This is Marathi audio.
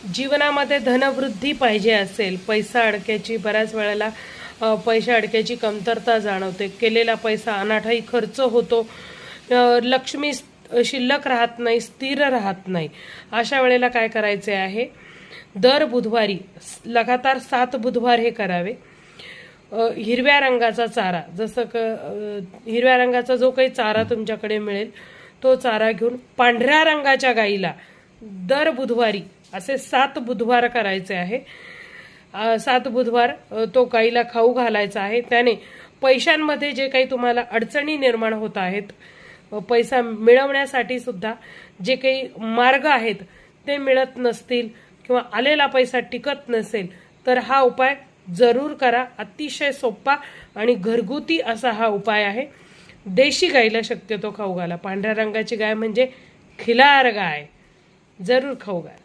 जीवनामध्ये धनवृद्धी पाहिजे असेल, पैसा अडक्याची बऱ्याच वेळेला पैसा अडक्याची कमतरता जाणवते, केलेला पैसा अनाठाई खर्च होतो, लक्ष्मी शिल्लक राहत नाही, स्थिर राहत नाही. अशा वेळेला काय करायचे आहे, दर बुधवारी लगातार 7 बुधवार हे करावे. हिरव्या रंगाचा चारा, जसं हिरव्या रंगाचा जो काही चारा तुमच्याकडे मिळेल तो चारा घेऊन पांढऱ्या रंगाच्या गाईला दर बुधवारी असे 7 बुधवार करायचे आहे. 7 बुधवार तो गाईला खाऊ घालायचा आहे. त्याने पैशांमध्ये जे काही तुम्हाला अडचणी निर्माण होत आहेत, पैसा मिळवण्यासाठी सुद्धा जे काही मार्ग आहेत ते मिळत नसतील किंवा आलेला पैसा टिकत नसेल तर हा उपाय जरूर करा. अतिशय सोपा आणि घरगुती असा हा उपाय आहे. देशी गाईला शक्यतो खाऊ घाला. पांढऱ्या रंगाची गाय म्हणजे खिलार गाय, जरूर खाऊ घाला.